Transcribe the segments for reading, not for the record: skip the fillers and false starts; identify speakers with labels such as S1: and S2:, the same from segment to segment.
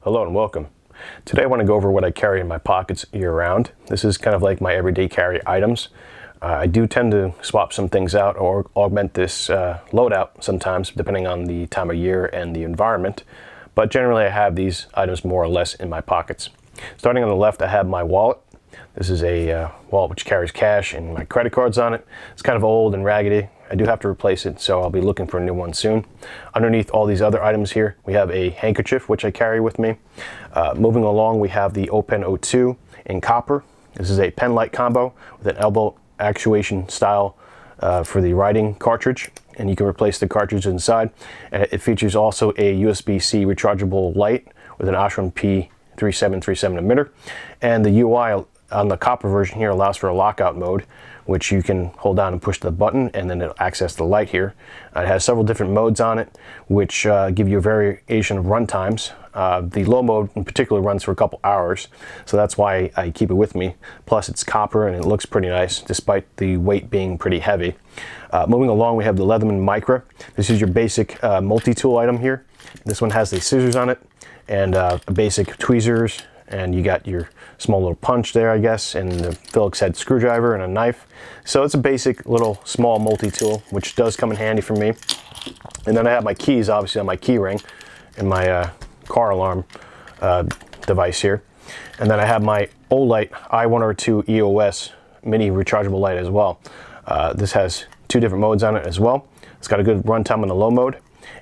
S1: Hello and welcome. Today I want to go over what I carry in my pockets year-round. This is kind of like my everyday carry items. I do tend to swap some things out or augment this loadout sometimes depending on the time of year and the environment, but generally I have these items more or less in my pockets. Starting on the left, I have my wallet. This is a wallet which carries cash and my credit cards on it. It's kind of old and raggedy. I do have to replace it, so I'll be looking for a new one soon. Underneath all these other items here, we have a handkerchief which I carry with me. Moving along, we have the Open 02 in copper. This is a pen light combo with an elbow actuation style for the writing cartridge, and you can replace the cartridge inside. It features also a USB-C rechargeable light with an Osram P3737 emitter, and the UI on the copper version here allows for a lockout mode, which you can hold down and push the button and then it'll access the light here. It has several different modes on it, which give you a variation of run times. The low mode in particular runs for a couple hours, so that's why I keep it with me. Plus it's copper and it looks pretty nice despite the weight being pretty heavy. Moving along, we have the Leatherman Micra. This is your basic multi-tool item here. This one has the scissors on it and basic tweezers, and you got your small little punch there, I guess, and the Phillips head screwdriver and a knife. So it's a basic little small multi-tool, which does come in handy for me. And then I have my keys, obviously, on my key ring and my car alarm device here. And then I have my Olight i1R2 EOS mini rechargeable light as well. This has two different modes on it as well. It's got a good runtime on the low mode,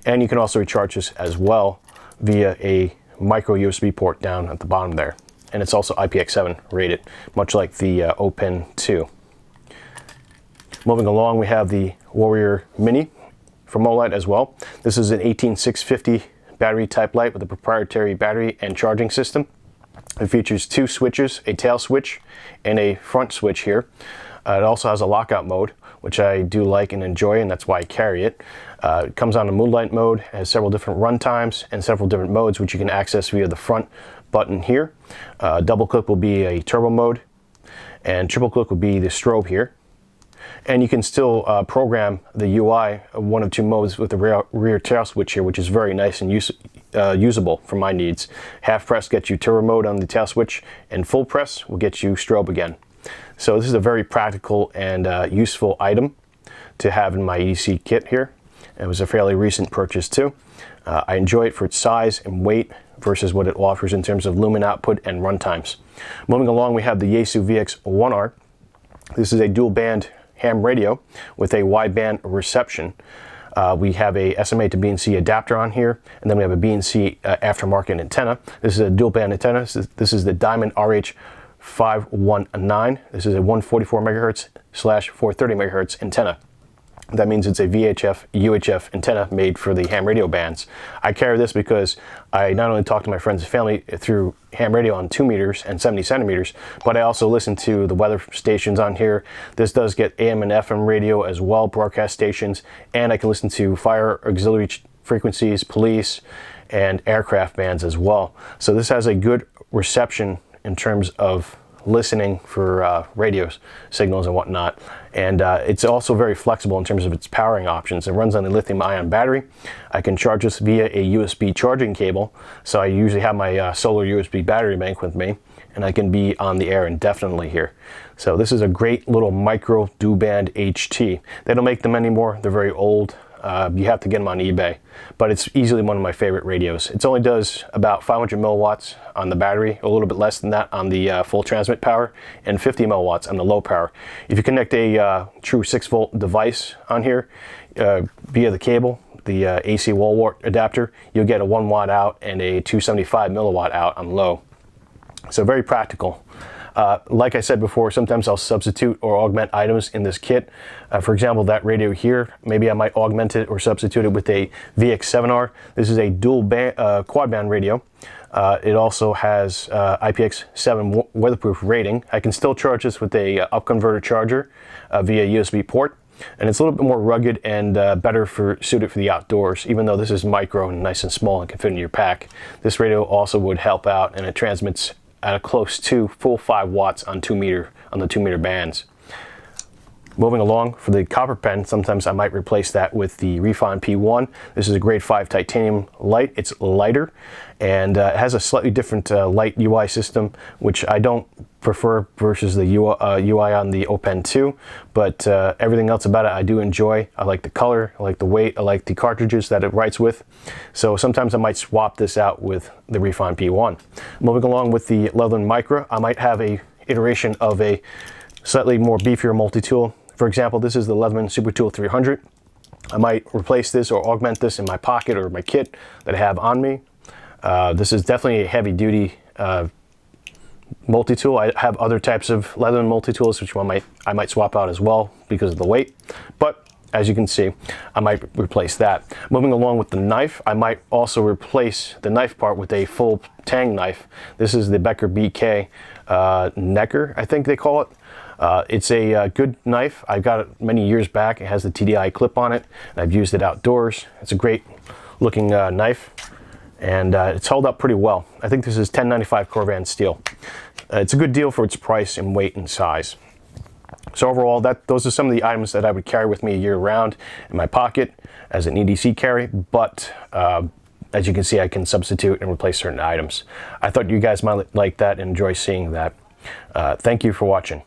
S1: and you can also recharge this as well via a micro USB port down at the bottom there, and it's also IPX7 rated, much like the Open 2. Moving along, we have the Warrior Mini from Olight as well. This is an 18650 battery type light with a proprietary battery and charging system. It features two switches, a tail switch and a front switch here. It also has a lockout mode, which I do like and enjoy, and that's why I carry it. It comes on a moonlight mode, has several different run times and several different modes which you can access via the front button here. Double click will be a turbo mode, and triple click will be the strobe here. And you can still program the UI one of two modes with the rear tail switch here, which is very nice and usable for my needs. Half press gets you turbo mode on the tail switch, and full press will get you strobe again. So this is a very practical and useful item to have in my EDC kit here. It was a fairly recent purchase too. I enjoy it for its size and weight versus what it offers in terms of lumen output and run times. Moving along, we have the Yaesu VX1R. This is a dual band ham radio with a wideband reception. We have a SMA to BNC adapter on here, and then we have a BNC aftermarket antenna. This is a dual band antenna. This is the Diamond RH519. This is a 144 megahertz / 430 megahertz antenna. That means it's a VHF, UHF antenna made for the ham radio bands. I carry this because I not only talk to my friends and family through ham radio on 2 meters and 70 centimeters, but I also listen to the weather stations on here. This does get AM and FM radio as well, broadcast stations, and I can listen to fire auxiliary frequencies, police, and aircraft bands as well. So this has a good reception in terms of listening for radio signals and whatnot, and it's also very flexible in terms of its powering options. It runs on a lithium-ion battery. I can charge this via a USB charging cable, so I usually have my solar USB battery bank with me, and I can be on the air indefinitely here. So this is a great little micro dual band HT. They don't make them anymore, they're very old. You have to get them on eBay, but it's easily one of my favorite radios. It only does about 500 milliwatts on the battery, a little bit less than that on the full transmit power, and 50 milliwatts on the low power. If you connect a true 6-volt device on here via the cable, the AC wall wart adapter, you'll get a 1 watt out and a 275 milliwatt out on low. So very practical. Like I said before, sometimes I'll substitute or augment items in this kit. For example, that radio here, maybe I might augment it or substitute it with a VX7R. This is a dual band, quad band radio. It also has IPX7 weatherproof rating. I can still charge this with a up converter charger via USB port, and it's a little bit more rugged and better suited for the outdoors. Even though this is micro and nice and small and can fit in your pack, this radio also would help out, and it transmits at a close to full 5 watts on the 2 meter bands. Moving along, for the copper pen, sometimes I might replace that with the Refine P1. This is a grade 5 titanium light. It's lighter, and it has a slightly different light UI system, which I don't prefer versus the UI on the Open 2, but everything else about it I do enjoy. I like the color, I like the weight, I like the cartridges that it writes with. So sometimes I might swap this out with the Refine P1. Moving along with the Leatherman Micra, I might have a iteration of a slightly more beefier multi-tool. For example, this is the Leatherman Super Tool 300. I might replace this or augment this in my pocket or my kit that I have on me. This is definitely a heavy-duty multi-tool. I have other types of Leatherman multi-tools which I might swap out as well because of the weight, but as you can see, I might replace that. Moving along with the knife, I might also replace the knife part with a full tang knife. This is the Becker BK Necker, I think they call it. It's a good knife. I got it many years back. It has the TDI clip on it, and I've used it outdoors. It's a great looking knife, and it's held up pretty well. I think this is 1095 Corvan steel. It's a good deal for its price and weight and size. So overall, those are some of the items that I would carry with me year round in my pocket as an EDC carry, but as you can see, I can substitute and replace certain items. I thought you guys might like that and enjoy seeing that. Thank you for watching.